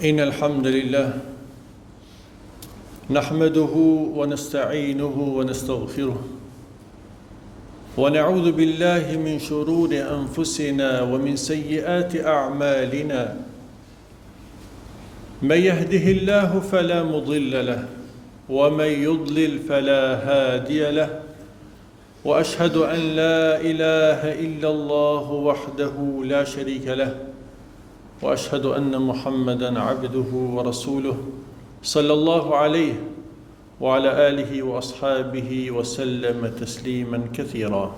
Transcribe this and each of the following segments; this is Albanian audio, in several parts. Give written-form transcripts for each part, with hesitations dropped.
إن الحمد لله نحمده ونستعينه ونستغفره ونعوذ بالله من شرور أنفسنا ومن سيئات أعمالنا من يهده الله فلا مضل له ومن يضلل فلا هادي له وأشهد أن لا إله إلا الله وحده لا شريك له وأشهد أن محمدًا عبده ورسوله صلى الله عليه وعلى آله وأصحابه وسلم تسليما كثيرا.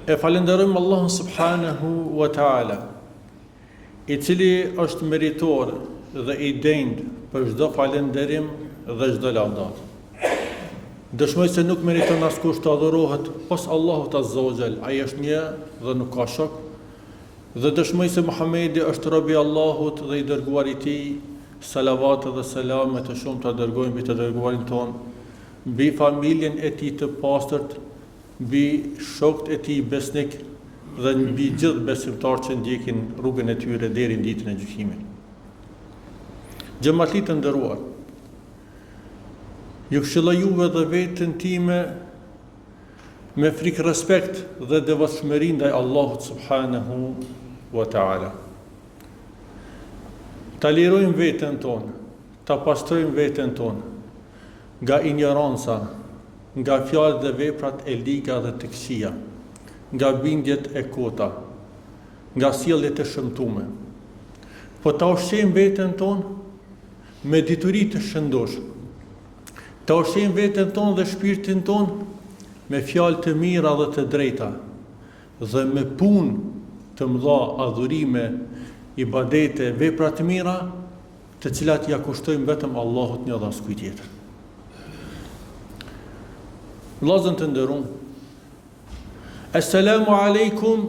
Falenderojmë Allahun subhanahu wa ta'ala, I cili është meritor dhe I denjë për çdo falenderim dhe çdo lavdat. Dëshmoj se nuk meriton askush të adhurohet pos Allahut azza wa jall, ai është një dhe nuk ka shok. Dhe dëshmoj se Muhamedi është robi I Allahut dhe I dërguari I Tij, salavat dhe selame të shumta dërgojmë mbi të dërguarin ton, mbi familjen e tij të pastërt, mbi shokët e tij besnik dhe mbi gjithë besimtarët që ndjekin rrugën e tyre deri në ditën e gjykimit. Xhamatlit të nderuar, ju këshilloj juve dhe veten time me frikë respekt dhe devotshmëri ndaj Allahut subhanahu wa ta'ala. Ta lirojmë veten tonë, ta pastrojmë veten tonë nga ignoranca, nga fjalët dhe veprat e liga dhe të këqija, nga bindjet e kota, nga sjelljet e shëmtuara. Po ta ushqejmë veten tonë me dituri të shëndosh. Ta ushqejmë veten tonë dhe shpirtin tonë me fjalë të mira dhe të drejta dhe me punë të mëdha, adhurime, ibadete, vepra të mira, të cilat ja kushtojmë vetëm Allahut një dhe askujt tjetër. Vëllezër të nderuar, Assalamu alaikum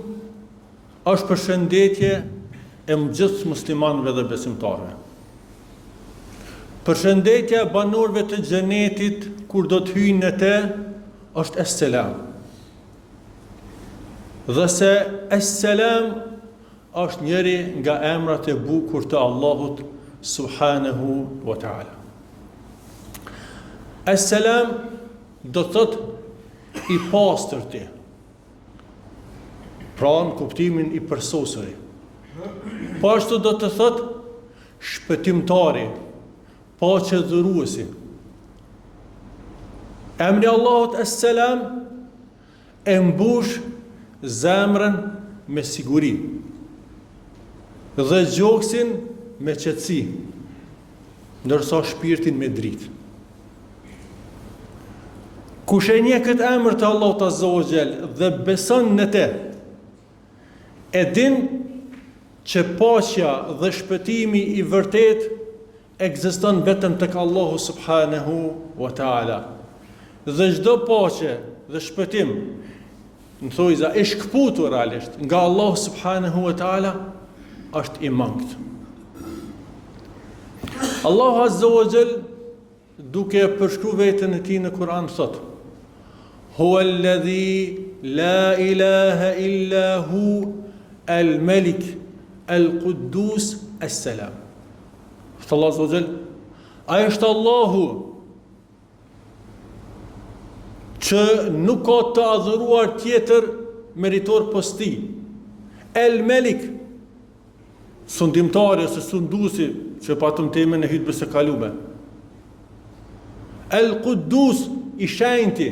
është përshëndetje e gjithë muslimanëve dhe besimtarëve. Përshëndetja e banorëve të xhenetit kur do të hyjnë në te është es-selam. Dhe se es-selam është njëri nga emrat e bukur të Allahut subhanahu wa ta'ala. Es-selam do të thotë I pastërti, pra në kuptimin I përsosuri. Po ashtu do të thotë shpëtimtari, paqe dhuruesi. Emri Allahut es-selam e mbush zemrën me siguri dhe gjoksin me qetësi, ndërsa shpirtin me dritë. Kush e njeh këtë emër të Allahut azza wa jall dhe beson në te, e din që paqja dhe shpëtimi I vërtet ekziston vetëm tek Allahu subhanahu wa ta'ala. Dhe çdo paqe dhe shpëtim, në thojza e shkëputur realisht nga Allahu subhanahu wa ta'ala, është I mangët. Allahu azza wa jall duke përshkruar veten e tij në Kur'an thotë: Huwa alladhi la ilaha illa hu al-Malik al-Quddus as-Salam. Allahu azza wa jall, ai është Allahu që nuk ka të adhuruar tjetër meritor pos Tij. El-Malik, sundimtari ose sunduesi, që patëm temën e hutbes së kalume. El-Quddus, I shenjti.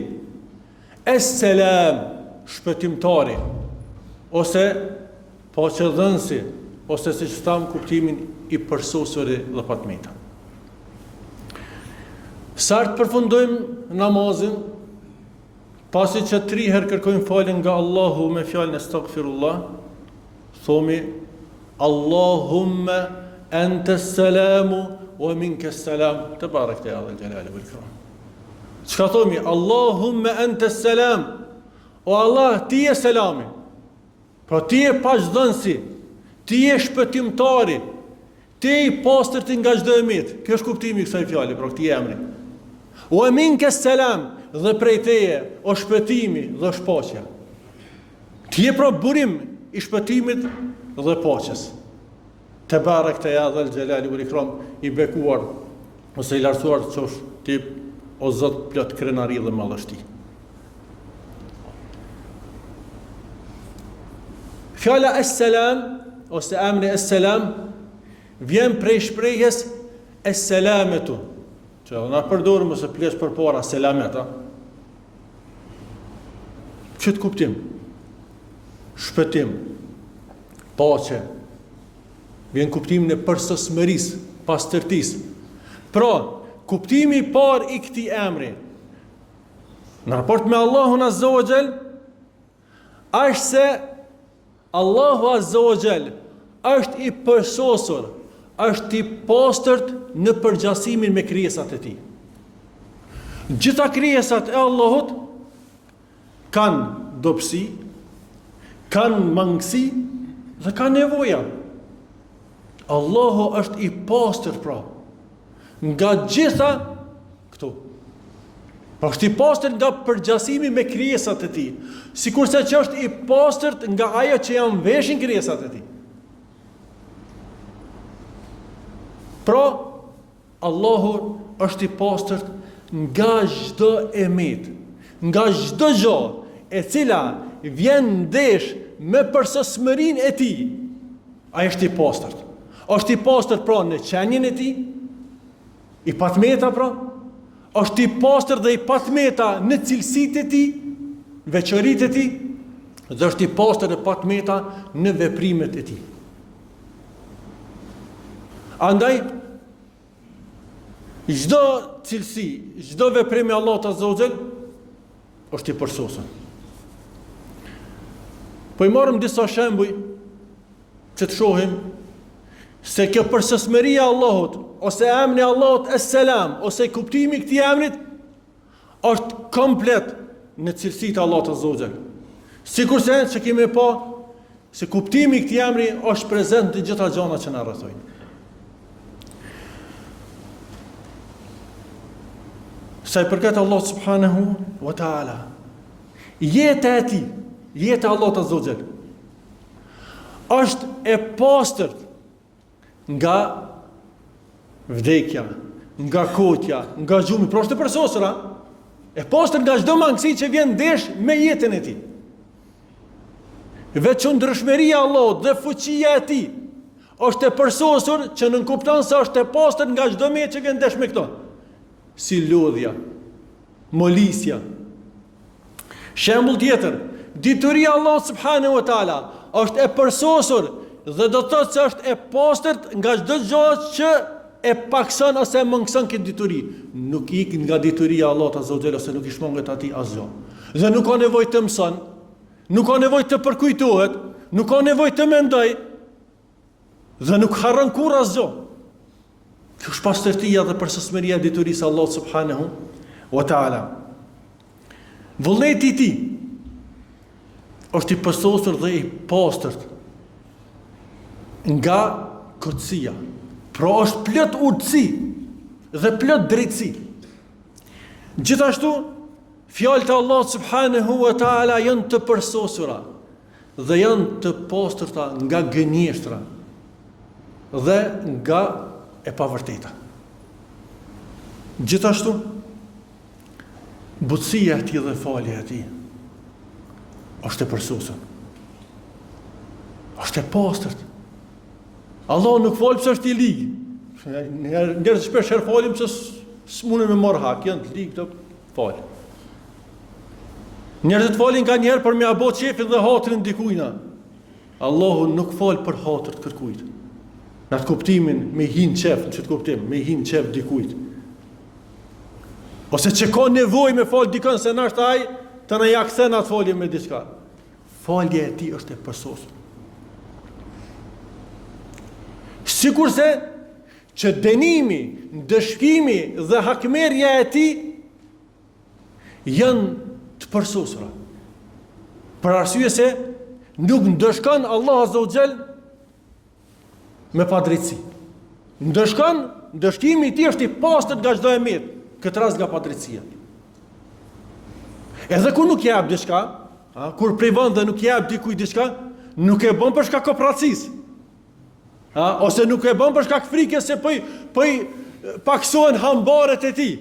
Es-Selam, shpëtimtari, ose paqëdhënësi, ose siç tham kuptimin I përsosur dhe patmeta. Sa të përfundojmë namazin, pasi që 3 herë kërkojmë falje nga Allahu me fjalën astaghfirullah, thomi Allahumma anta as-salamu wa minka as-salam, tabarakta ya dhal jalali wal ikram. Çka thomi? Allahumma anta as-salam, o Allah, ti je selami. Pra ti je paqëdhënësi, ti je shpëtimtari, ti je I pastërt nga çdo emit. Kjo është kuptimi I kësaj fjale, pra këtij emri. Wa minka as-salam, dhe prej teje o shpëtimi dhe shpaqja. Ti je pra burim I shpëtimit dhe paqes. Tebarekte ja dhal xhelali wal ikram, i bekuar ose i lartësuar çosh ti o Zot plot krenari dhe madhështi. Fjala es-selam ose emri es-selam vjen prej shprehjes es-selametu, që na përdorim ose ples përpara selameta. Çet kuptim? Shpëtim, paqe. Vjen kuptimin e përsosmërisë, pastërtisë. Pra, kuptimi I parë I këtij emri në raport me Allahun Azza wa Jall është se Allahu Azza wa Jall është I përsosur, është I pastërt në përgjithësimin me krijesat e tij. Gjitha krijesat e Allahut kanë dobësi, kanë mangësi dhe kanë nevoja. Allahu është I pastër pra nga gjitha këto. Është I pastër nga përgjithësimi me krijesat e tij, sikurse që është I pastërt nga ajo që janë veshin krijesat e tij. Pra, Allahu është I pastërt nga çdo emet, nga çdo gjë e cila vjen ndesh me përsosmërinë e tij. Ai është I pastërt. Është I pastërt pra në qenjen e tij, I patmeta pra, është I pastërt dhe I patmeta në cilësitë e tij, veçoritë e tij, dhe është I pastërt dhe patmeta në veprimet e tij. Andaj çdo cilësi, çdo veprim I Allahut Azza wa Jall është I përsosur. Po I marrim disa shembuj që të shohim se kjo përsosmëria e Allahut ose emri Allahut es-selam ose kuptimi I këtij emrit është komplet në cilësitë e Allahut Azza wa Jall. Sikurse që kemi pa se kuptimi I këtij emri është prezent në gjitha gjërat që na rrethojnë. Sa I përket Allahut subhanahu wa taala, jeta e tij, jeta e Allahut Azza wa Jall është e pastërt nga vdekja, nga kotja, nga gjumi, pra është e përsosur, e pastërt nga çdo mangësi që vjen ndesh me jetën e tij. Veçundërshmëria e Allahut dhe fuqia e tij është e përsosur që nënkupton se është e pastërt nga çdo mëje që vjen ndesh me këto. Si lodhja, molisja. Shembull tjetër, dituria e Allahut subhanahu wa taala është e përsosur dhe do të thotë se është e pastërt nga çdo gjë që e pakson ose mungson këtë dituri. Nuk ik nga dituria e Allahut Azza wa Jalla ose nuk I shmanget atij asgjë. Dhe nuk ka nevojë të mëson, nuk ka nevojë të përkujtohet, nuk ka nevojë të mendoj dhe nuk harron kurrë asgjë. Kjo është pastërtia dhe përsosmëria e diturisë së Allahut subhanahu wa taala. Vullneti I tij është I përsosur dhe I pastërt nga kotësia. Pra është plot urtësi dhe plot drejtësi. Gjithashtu, fjalët e Allahut subhanahu wa taala janë të përsosura dhe janë të pastërta nga gënjeshtra dhe nga e pavërteta. Gjithashtu, butësia e tij dhe falja e tij është e përsosur. Është e pastërt. Allah nuk falë pëse është I ligë. Njerëz shpesh herë falim pëse s'munën me marrë hak, janë të ligë të falë. Njerëzit falin ka njerë për me abot qefin dhe hatrin dikujna. Allahu nuk falë për hatër të kërkujt. Në atë kuptimin me hin qef, në qëtë kuptim, me hin qef dikujt. Ose që ka nevoj me falë dikën se nashtë aj, të në jaksen atë falje me diçka. Falje e ti është e përsosur. Sikurse që dënimi, dëshkimi dhe hakmerja e tij janë të përsosura. Për arsye se nuk ndëshkon Allah Azza wa Jall me padrejtësi. Ndëshkimi I tij është I pastërt nga çdo emet, këtë rast nga padrejtësia. Edhe kur nuk jep diçka, kur privon dhe nuk jep dikujt diçka, nuk e bën për shkak kooperacisë. Ose nuk e bën për shkak frikës se po i paksohen hambaret e tij.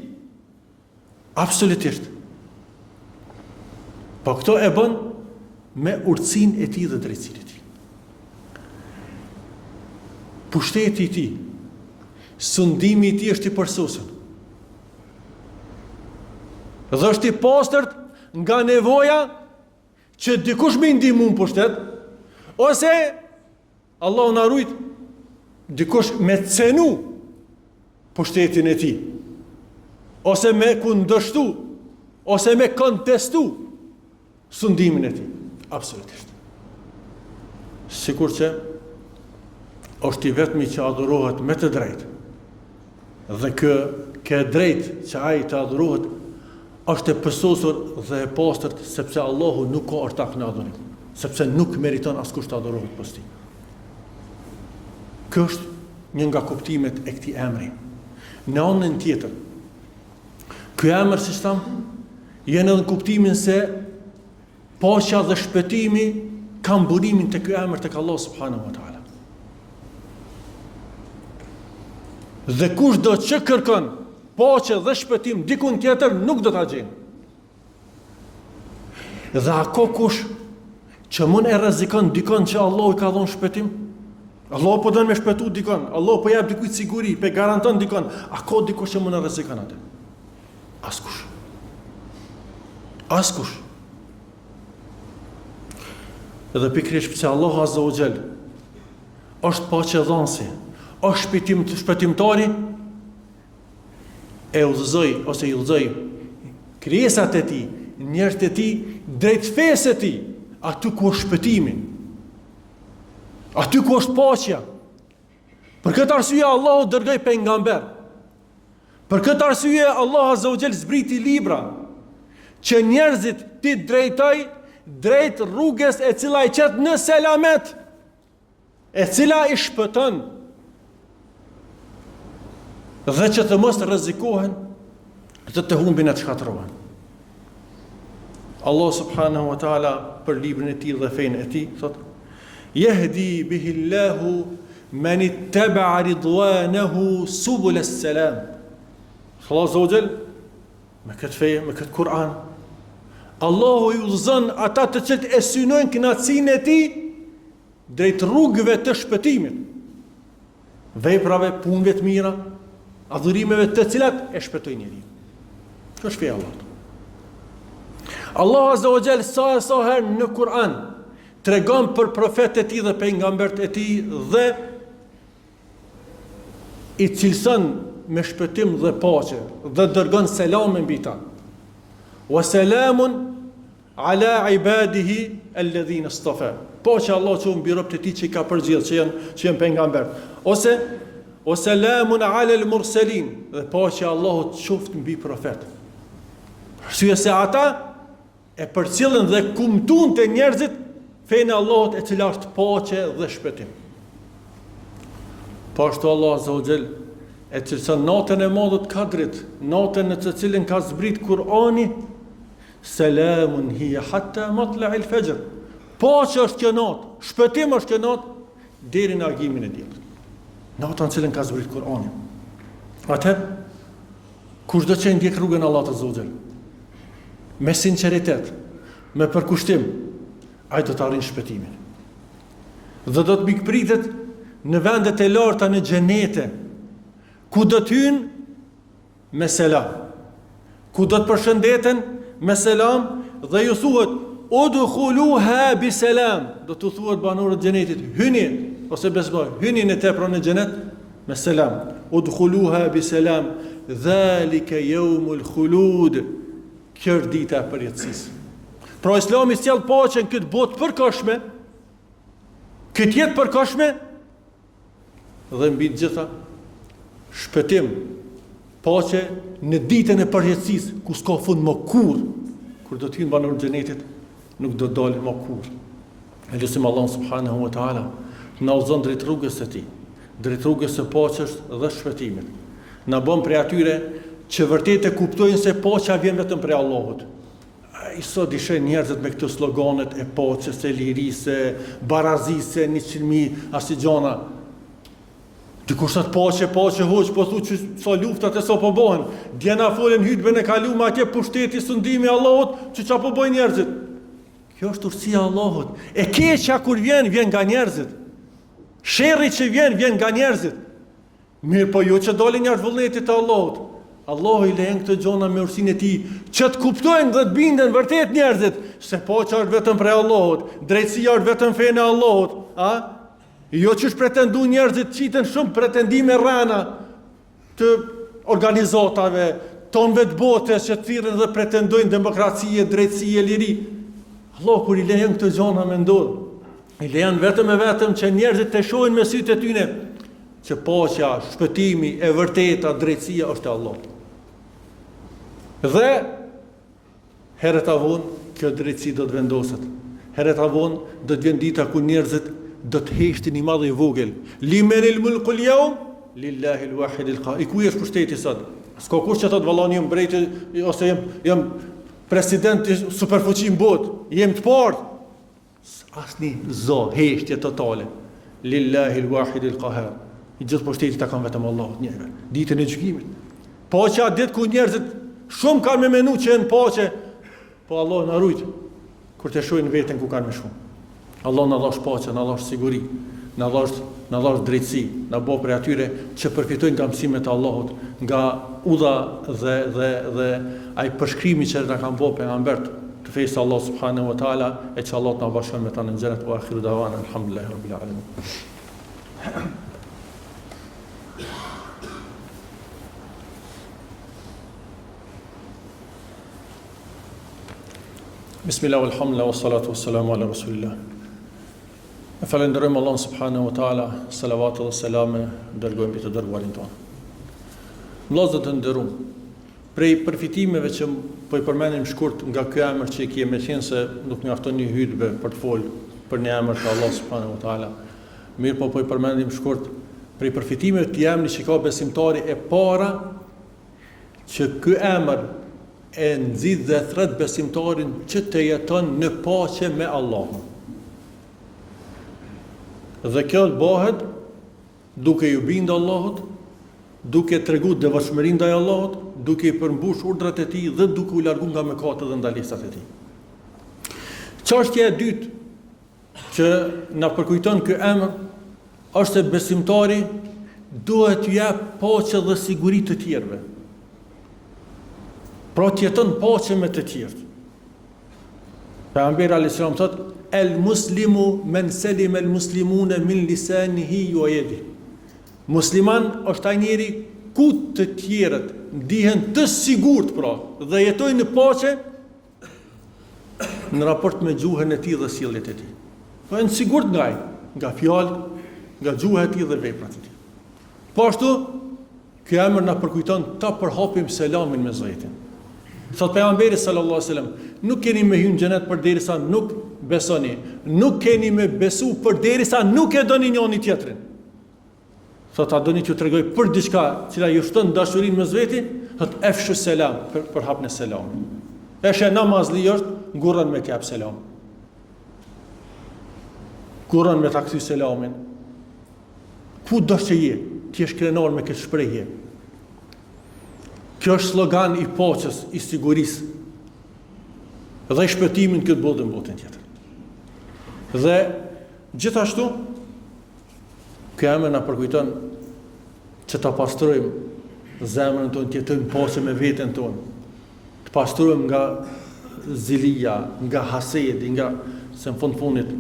Absolutisht. Po këto e bën me urtësinë e tij dhe drejtsinë e tij. Pushteti i tij, sundimi i tij është i përsosur. Dhe është i pastërt nga nevoja që dikush më ndihmon pushtet, ose Allahu na rujt dikush me cenu pushtetin e tij, ose me kundërshtu, ose me kontestu sundimin e tij. Absolutisht. Sikur që është i vetmi që adhurohet me të drejtë. Dhe kë drejt që ai të adhurohet është e përsosur dhe e pastërt, sepse Allahu nuk ka ortak në adhurim, sepse nuk meriton askush të adhurohet pas tij. Kjo është një nga kuptimet e këtij emri. Në anën tjetër, ky emër, si tham, jenë në kuptimin se paqja dhe shpëtimi kanë burimin të ky emër tek Allah subhanahu wa taala. Dhe kush do që kërkon paqe dhe shpëtim dikun tjetër, nuk do ta gjejnë. Dhe a ka kush që mund e rrezikon dikon që Allahu i ka dhënë shpëtim? Allahu po don me shpëtu dikon, Allahu po jap dikujt siguri, po garanton dikon. A ka dikush që mund e rrezikon atë? Askush. Askush. Edhe pikërisht pse Allahu azza wa jall është paqëdhënësi, është shpëtimtari, e udhëzoi ose i udhëzoi krijesat e tij, njerëzit e tij drejt fesë e tij, aty ku është shpëtimi, aty ku është paqja. Për këtë arsye Allahu dërgoi pejgamber. Për këtë arsye Allahu azza wa jall zbriti libra që njerëzit ti drejtoj drejt rrugës e cila i qet në selamet, e cila i shpëton, dhe që të mos rrezikohen dhe të humbin e të shkatërrohen. Allah subhanahu wa taala për librin e tij dhe fenë e tij thot: "Yahdi bihi Allahu man ittaba'a ridwanahu subul as-salam." Allah azza wa jall me këtë fe, me këtë Kur'an, Allahu i udhëzon ata të cilët e synojnë kënaqësinë e tij drejt rrugëve të shpëtimit, veprave, punëve të mira, adhurimeve të cilat e shpëtojnë njeriu. Kjo është feja e Allahut. Allahu azza wa jall sa herë në Kur'an tregon për profetët e tij dhe pejgamberët e tij dhe i cilëson me shpëtim dhe paqe dhe dërgon selam mbi ta. Wa salamun ala ibadihi alladhina istafa. Paqja Allah që mbi robët e tij që i ka përgjithë, që janë pejgamberët. Ose o salamun ala al-mursalin, dhe paqja Allahut qoftë mbi profet. Arsye se ata e përcjellën dhe kumtuan te njerëzit fenë e Allahut e cila është paqe dhe shpëtim. Po ashtu Allah azza wa jall e cilëson natën e madhe të Kadrit, natën në të cilën ka zbrit Kur'ani, salamun hiya hatta matla'il fajr. Paqe është kjo natë, shpëtim është kjo natë deri në argimin e diellit. Natën në cilën ka zbrit Kur'ani. Atëherë, kushdo që ndjek rrugën e Allahut azza wa jall, me sinqeritet, me përkushtim, ai do të arrijë shpëtimin. Dhe do të mikpritet në vendet e larta në xhenete, ku do të hyjnë me selam, ku do të përshëndeten me selam dhe ju thuhet udkhuluha bi salam, do të thuhet banorët e xhenetit, hyni ose besoj, hyni në tepron e xhenet me selam. Udkhuluha bi salam, dhalika yawmul khulud. Kjo është dita e përjetësisë. Pra Islami sjell paqen këtë botë përkohshme, këtë jetë përkohshme, dhe mbi të gjitha shpëtim, paqe në ditën e përjetësisë, ku s'ka fund më kur do të hyjnë banorët e xhenetit, nuk do të dalin më kurrë. E lutim Allahun subhanahu wa taala na udhëzon drejt rrugës së tij, drejt rrugës së paqes dhe shpëtimit. Na bën prej atyre që vërtet e kuptojnë se paqja vjen vetëm prej Allahut. I sot dishe njerëzit me këto sloganet e paqes, e lirisë, barazisë, 100.000 asnjë gjona. Dikush thot paqe hoq, po thu që sa luftat e sa po bëhen. Djena folën hutbën e kaluam atje pushteti sundimi i Allahut, që po bëjnë njerëzit. Kjo është urtësia e Allahut. E keqja kur vjen nga njerëzit. Sherri që vjen nga njerëzit. Mirë, po jo që dalin jashtë vullnetit të Allahut. Allahu i lejon këtë gjona me urtësinë e tij, që të kuptojnë dhe të binden vërtet njerëzit se paqja është vetëm prej Allahut, drejtësia është vetëm fenë e Allahut, a? Jo që pretendu njerëzit qiten shumë pretendime rana të organizatave, tonëve të botës që thirrën dhe pretendojnë demokracie, drejtësie, liri. Allah kur i lejon këtë gjona me ndodh, i lejon vetëm e vetëm që njerëzit të shohin me sytë e tyre që paqja, shpëtimi, e vërteta, drejtësia është e Allahut. Dhe herët avon kjo drejtësi do të vendoset. Herët avon do të vjen dita ku njerëzit do të heshtin i madh i vogël. Limenil mulkul yawm lillahi alwahid alqahir. Ku është pushteti sot? S'ka kush që thotë vallani jam mbreti ose jam president i superfuqi në botë, jem të parë. Asnjë zë, heshtje totale. Lillahi alwahid alqahir. I gjithë pushteti ta kanë vetëm Allahut njëherë. Ditën e gjykimit. Paqja ditë ku njerëzit shumë kanë me menu që janë paqe, po Allah na rujt kur të shohin veten ku kanë më shumë. Allah na dhash paqe, na dhash siguri, na dhash drejtësi, na bëj për atyre që përfitojnë nga mësimet e Allahut, nga udha dhe ai përshkrimi që na kanë bëu pejgambert të fejës Allah subhanahu wa taala, e që Allah na bashkon me ta në xhenet wa akhiru dawana alhamdulillahi rabbil alamin. Bismillah, alhamdulillah, wa salatu wa salamu ala rasulillah. E falenderojmë Allah subhanahu wa ta'ala, salavatë dhe selame, dërgojmë për të dërguarin tonë. Vëllezër të nderuar, prej përfitimeve që po i përmendim shkurt nga ky emër që kemi thënë se nuk mjafton një hutbë për të folur për një emër të Allah subhanahu wa ta'ala. Mirë po i përmendim shkurt prej përfitimeve të emrit që ka besimtari e para që ky emër e nxit dhe thret besimtarin që të jeton në paqe me Allahun. Dhe kjo bëhet duke ju bindur Allahut, duke treguar devotshmërinë ndaj Allahut, duke i përmbush urdhrat e tij dhe duke u larguar nga mëkatet dhe ndalesat e tij. Çështja e dytë që na përkujton ky emër është se besimtari duhet t'u jap paqe dhe siguri të tjerëve. Pra të jeton paqe me të tjerët. Pejgamberi alayhis salam thotë el muslimu men selim el muslimune min lisanihi wa yadihi. Musliman është ai njeri ku të tjerët ndihen të sigurt pra dhe jetojnë në paqe në raport me gjuhën e tij dhe sjelljet e tij. Po janë sigurt nga fjalë, nga gjuha e tij dhe veprat e tij. Po ashtu ky emër na përkujton ta përhapim selamin me zotin. Thot pejgamberi sallallahu alaihi wasallam, nuk keni me hyrë në xhenet përderisa nuk besoni, nuk keni me besu përderisa nuk e doni njëri tjetrin. Thot a doni t'ju tregoj për diçka cila ju shton dashurinë mes veti? Thot efshu selam, për hapën e selamit. Është namazli është ngurrën me kap selam. Ngurrën me ta kthy selamin. Ku do të je? Ti je krenar me këtë shprehje. Kjo është slogan i paqes, i sigurisë dhe i shpëtimin këtë botë në botën tjetër. Dhe gjithashtu ky emër na përkujton që ta pastrojmë zemrën tonë, të jetojmë paqe me veten tonë, të pastrojmë nga zilia, nga hasedi, nga se në fundit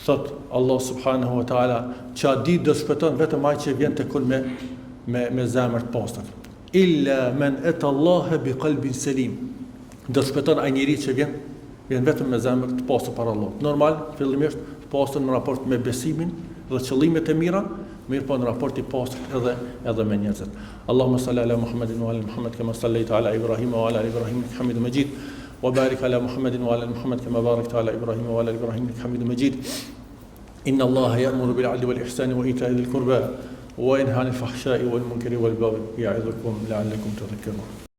thot Allah subhanahu wa taala që a ditë do shpëton vetëm ai që vjen tekun me zemër të pastër. Illa men ata Allah bi qalbin salim. Do shpëton ai njeri që vjen vetëm me zemër të pastër para Allahut. Normal, fillimisht të pastër në raport me besimin dhe qëllimet e mira, mirë po në raport i pastër edhe me njerëzit. Allahumma salli ala Muhammedin wa ala Muhammed kama sallaita ala Ibrahim wa ala Ibrahim innaka Hamidum Majid. وبارك على محمد وعلى محمد كما باركت على إبراهيم وعلى إبراهيم إنك حميد مجيد. إن الله يأمر بالعدل والإحسان وإيتاء ذي القربى وينهى عن الفحشاء والمنكر والبغي يعظكم لعلكم تذكرون.